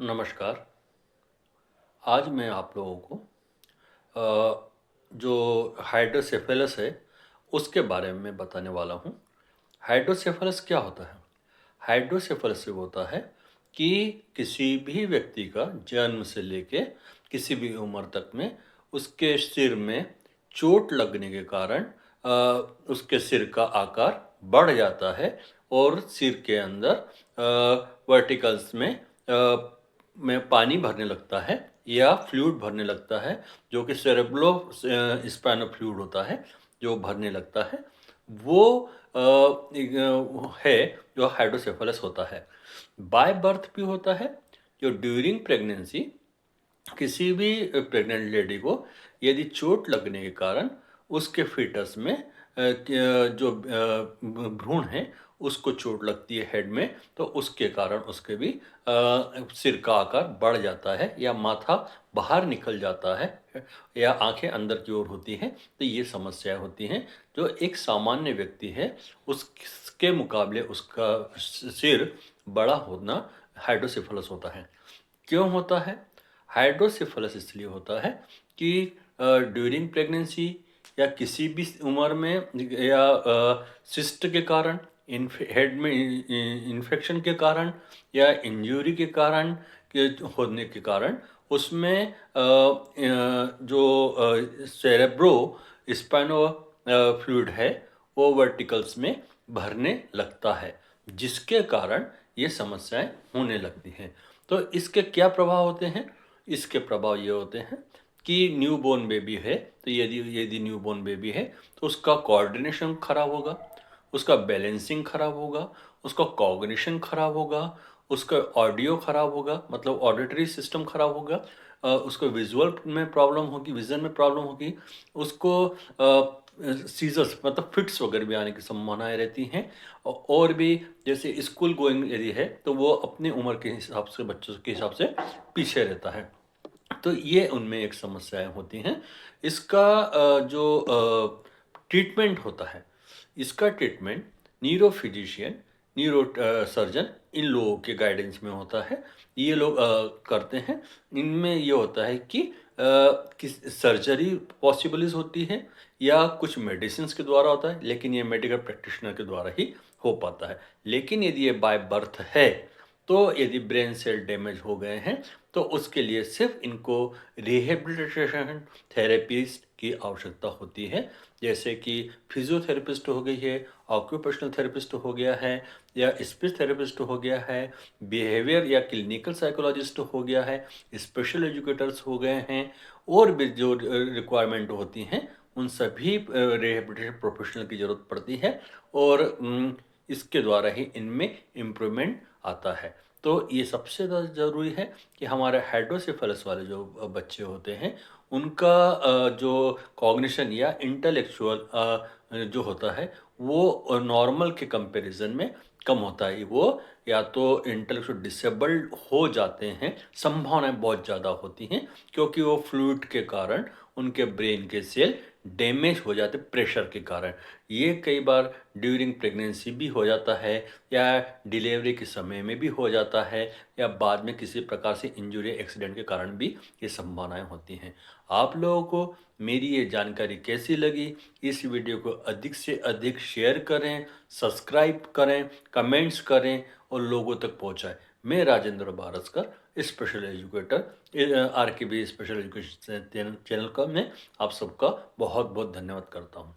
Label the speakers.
Speaker 1: नमस्कार। आज मैं आप लोगों को अ, जो हाइड्रोसेफेलस है उसके बारे में बताने वाला हूँ। हाइड्रोसेफेलस क्या होता है? हाइड्रोसेफेलस से होता है कि किसी भी व्यक्ति का जन्म से लेके किसी भी उम्र तक में उसके सिर में चोट लगने के कारण उसके सिर का आकार बढ़ जाता है और सिर के अंदर वर्टिकल्स में पानी भरने लगता है या फ्लूइड भरने लगता है, जो कि सेरेब्रो स्पाइनल फ्लूइड होता है जो भरने लगता है। वो है जो हाइड्रोसेफेलस होता है। बाय बर्थ भी होता है, जो ड्यूरिंग प्रेगनेंसी किसी भी प्रेग्नेंट लेडी को यदि चोट लगने के कारण उसके फीटस में जो भ्रूण है उसको चोट लगती है हेड में, तो उसके कारण उसके भी सिर का आकार बढ़ जाता है या माथा बाहर निकल जाता है या आंखें अंदर की ओर होती हैं। तो ये समस्याएं होती हैं। जो एक सामान्य व्यक्ति है उसके मुकाबले उसका सिर बड़ा होना हाइड्रोसेफेलस होता है। क्यों होता है? हाइड्रोसेफेलस इसलिए होता है कि ड्यूरिंग प्रेगनेंसी या किसी भी उम्र में या सिस्ट के कारण, हेड में इन्फेक्शन के कारण या इंजरी के कारण के होने के कारण उसमें जो सेरेब्रो स्पाइनो फ्लूइड है वो वर्टिकल्स में भरने लगता है, जिसके कारण ये समस्याएं होने लगती हैं। तो इसके क्या प्रभाव होते हैं? इसके प्रभाव ये होते हैं कि न्यूबॉर्न बेबी है, तो यदि यदि न्यूबॉर्न बेबी है तो उसका कोऑर्डिनेशन खराब होगा, उसका बैलेंसिंग खराब होगा, उसका कॉग्निशन खराब होगा, उसका ऑडियो खराब होगा, मतलब ऑडिटरी सिस्टम खराब होगा, उसको विजुअल में प्रॉब्लम होगी, विजन में प्रॉब्लम होगी, उसको सीजर्स मतलब फिट्स वगैरह भी आने की संभावनाएं रहती हैं। और भी जैसे स्कूल गोइंग यदि है तो वो अपनी उम्र के हिसाब से, बच्चों के हिसाब से पीछे रहता है। तो ये उनमें एक समस्याएं होती हैं। इसका जो ट्रीटमेंट होता है, इसका treatment neuro physician, neuro surgeon, इन लोगों के गाइडेंस में होता है। ये लोग करते हैं। इनमें ये होता है कि किस सर्जरी पॉसिबल्स होती है या कुछ मेडिसिन के द्वारा होता है, लेकिन ये मेडिकल प्रैक्टिशनर के द्वारा ही हो पाता है। लेकिन यदि ये बाय बर्थ है, तो यदि ब्रेन सेल डैमेज हो गए हैं तो उसके लिए सिर्फ इनको रिहेबिलिटेशन थेरेपीज की आवश्यकता होती है, जैसे कि फिजियोथेरेपिस्ट हो गई है, ऑक्यूपेशनल थेरेपिस्ट हो गया है, या स्पीच थेरेपिस्ट हो गया है, बिहेवियर या क्लिनिकल साइकोलॉजिस्ट हो गया है, स्पेशल एजुकेटर्स हो गए हैं, और भी जो रिक्वायरमेंट होती हैं उन सभी रिहेबिलिटेशन प्रोफेशनल की ज़रूरत पड़ती है। और इसके द्वारा ही इनमें इम्प्रूवमेंट आता है। तो ये सबसे ज़्यादा ज़रूरी है कि हमारे हाइड्रोसेफेलस वाले जो बच्चे होते हैं उनका जो कॉग्निशन या इंटेलेक्चुअल जो होता है वो नॉर्मल के कंपैरिजन में कम होता है। वो या तो इंटेलेक्चुअल डिसेबल्ड हो जाते हैं, संभावनाएं बहुत ज़्यादा होती हैं, क्योंकि वो फ्लूइड के कारण उनके ब्रेन के सेल डैमेज हो जाते प्रेशर के कारण। ये कई बार ड्यूरिंग प्रेगनेंसी भी हो जाता है, या डिलीवरी के समय में भी हो जाता है, या बाद में किसी प्रकार से इंजरी एक्सीडेंट के कारण भी ये संभावनाएं होती हैं। आप लोगों को मेरी ये जानकारी कैसी लगी? इस वीडियो को अधिक से अधिक शेयर करें, सब्सक्राइब करें, कमेंट्स करें और लोगों तक पहुंचाएं। मैं Rajendra Baraskar, special educator, R K B special education channel का मैं आप सबका बहुत बहुत धन्यवाद करता हूँ।